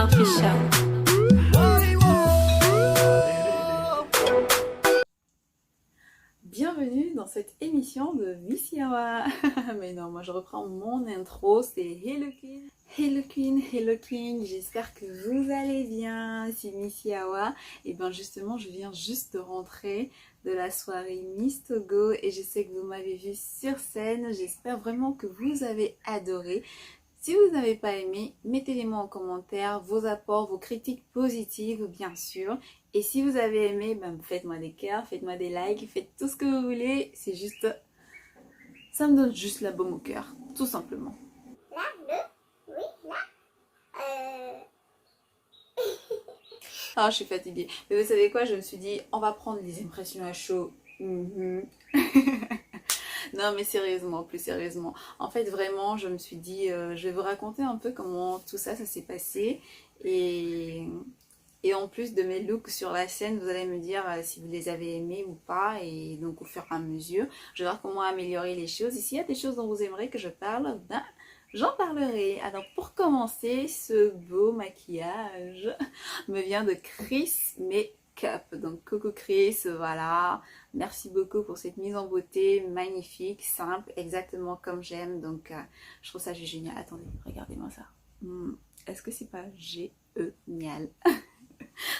Trisha. Bienvenue dans cette émission de Miss Yawa. Mais non, moi je reprends mon intro, c'est Hello Queen. Hello Queen, Hello Queen, j'espère que vous allez bien, c'est Miss Yawa. Et bien justement, je viens juste de rentrer de la soirée Miss Togo et je sais que vous m'avez vu sur scène. J'espère vraiment que vous avez adoré. Si vous n'avez pas aimé, mettez-les-moi en commentaire, vos apports, vos critiques positives bien sûr. Et si vous avez aimé, ben faites-moi des cœurs, faites-moi des likes, faites tout ce que vous voulez. C'est juste, ça me donne juste la baume au cœur, tout simplement. Ah, je suis fatiguée. Mais vous savez quoi, je me suis dit, on va prendre les impressions à chaud. Non mais sérieusement, plus sérieusement. En fait vraiment je me suis dit je vais vous raconter un peu comment tout ça s'est passé et en plus de mes looks sur la scène vous allez me dire si vous les avez aimés ou pas et donc au fur et à mesure je vais voir comment améliorer les choses et s'il y a des choses dont vous aimeriez que je parle, ben j'en parlerai. Alors pour commencer, ce beau maquillage me vient de Chris Makeup. Donc coucou Chris, voilà. Merci beaucoup pour cette mise en beauté magnifique, simple, exactement comme j'aime. Donc je trouve ça juste génial. Attendez, regardez-moi ça. Est-ce que c'est pas génial?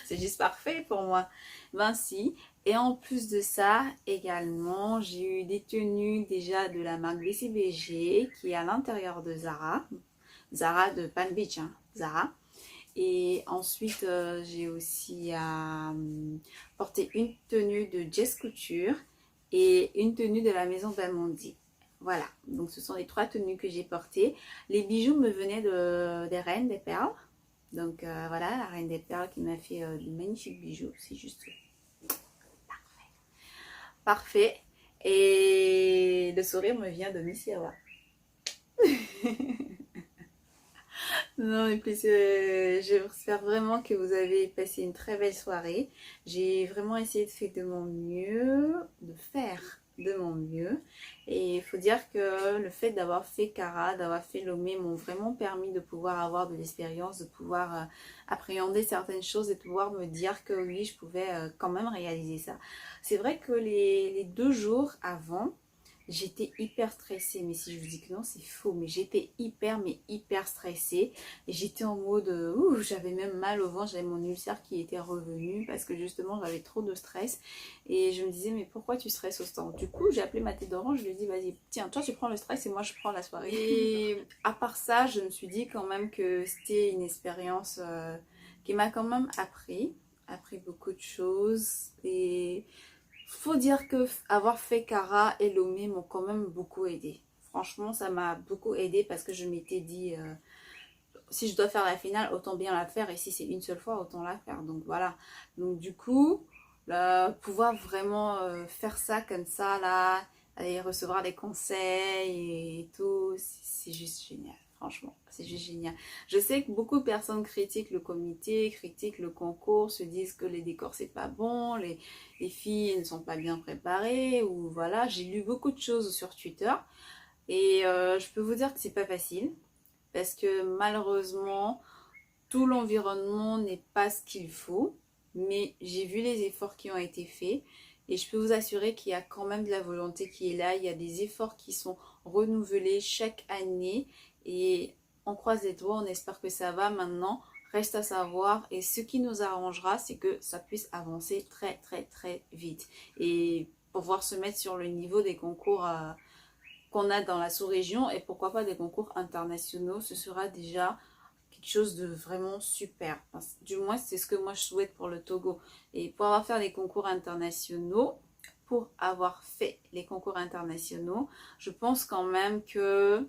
C'est juste parfait pour moi. Ben si. Et en plus de ça, également, j'ai eu des tenues déjà de la marque BCBG qui est à l'intérieur de Zara. Zara de Palm Beach, hein, Zara. Et ensuite, j'ai aussi porté une tenue de Jess Couture et une tenue de la maison d'Amondi. Voilà, donc ce sont les trois tenues que j'ai portées. Les bijoux me venaient des Reines des Perles. Donc voilà, la Reine des Perles qui m'a fait de magnifiques bijoux. C'est juste parfait. Parfait. Et le sourire me vient de Miss Yawa. Non, mais plus, j'espère vraiment que vous avez passé une très belle soirée. J'ai vraiment essayé de faire de mon mieux, Et il faut dire que le fait d'avoir fait Cara, d'avoir fait Lomé m'ont vraiment permis de pouvoir avoir de l'expérience, de pouvoir appréhender certaines choses et de pouvoir me dire que oui, je pouvais quand même réaliser ça. C'est vrai que les 2 jours avant, j'étais hyper stressée, mais si je vous dis que non, c'est faux. Mais j'étais hyper stressée. Et j'étais en mode, ouh, j'avais même mal au ventre, j'avais mon ulcère qui était revenu parce que justement j'avais trop de stress. Et je me disais, mais pourquoi tu stresses autant? Du coup, j'ai appelé ma tête d'orange, je lui ai dit, vas-y, tiens, toi tu prends le stress et moi je prends la soirée. Et à part ça, je me suis dit quand même que c'était une expérience qui m'a quand même appris beaucoup de choses. Et faut dire que avoir fait Cara et Lomé m'ont quand même beaucoup aidé. Franchement, ça m'a beaucoup aidé parce que je m'étais dit, si je dois faire la finale, autant bien la faire. Et si c'est une seule fois, autant la faire. Donc voilà. Donc du coup, pouvoir vraiment faire ça comme ça, là, et recevoir des conseils et tout, c'est juste génial. Franchement, c'est juste génial. Je sais que beaucoup de personnes critiquent le comité, critiquent le concours, se disent que les décors c'est pas bon, les filles ne sont pas bien préparées, ou voilà. J'ai lu beaucoup de choses sur Twitter et je peux vous dire que c'est pas facile parce que malheureusement, tout l'environnement n'est pas ce qu'il faut, mais j'ai vu les efforts qui ont été faits et je peux vous assurer qu'il y a quand même de la volonté qui est là. Il y a des efforts qui sont renouvelés chaque année et on croise les doigts, on espère que ça va maintenant. Reste à savoir et ce qui nous arrangera, c'est que ça puisse avancer très vite et pouvoir se mettre sur le niveau des concours qu'on a dans la sous-région et pourquoi pas des concours internationaux. Ce sera déjà quelque chose de vraiment super. Du moins, c'est ce que moi je souhaite pour le Togo. Et pour avoir fait les concours internationaux, je pense quand même que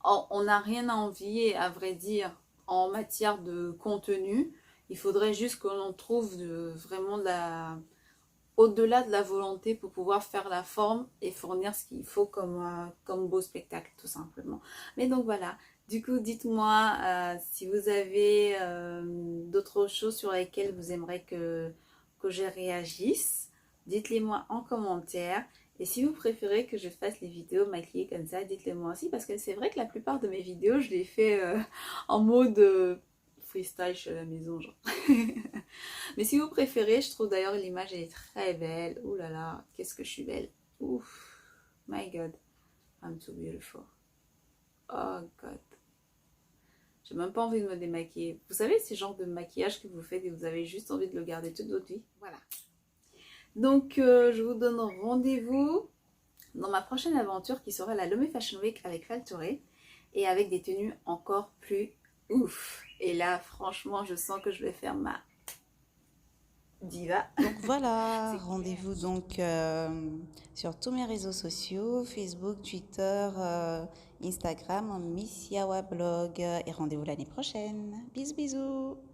on n'a rien à envier, à vrai dire, en matière de contenu. Il faudrait juste que l'on trouve vraiment au-delà de la volonté pour pouvoir faire la forme et fournir ce qu'il faut comme beau spectacle, tout simplement. Mais donc voilà. Du coup, dites-moi si vous avez d'autres choses sur lesquelles vous aimeriez que je réagisse. Dites-les moi en commentaire. Et si vous préférez que je fasse les vidéos maquillées comme ça, dites-le moi aussi. Parce que c'est vrai que la plupart de mes vidéos, je les fais en mode freestyle, je suis à la maison, genre. Mais si vous préférez, je trouve d'ailleurs l'image, elle est très belle. Ouh là là, qu'est-ce que je suis belle. Ouf, my God, I'm too beautiful. Oh God. J'ai même pas envie de me démaquiller. Vous savez, ce genre de maquillage que vous faites et vous avez juste envie de le garder toute votre vie. Voilà. Donc, je vous donne rendez-vous dans ma prochaine aventure qui sera la Lomé Fashion Week avec Faltoré et avec des tenues encore plus ouf. Et là, franchement, je sens que je vais faire ma diva. Donc voilà, rendez-vous donc sur tous mes réseaux sociaux, Facebook, Twitter, Instagram, Miss Yawa Blog et rendez-vous l'année prochaine. Bisous bisous.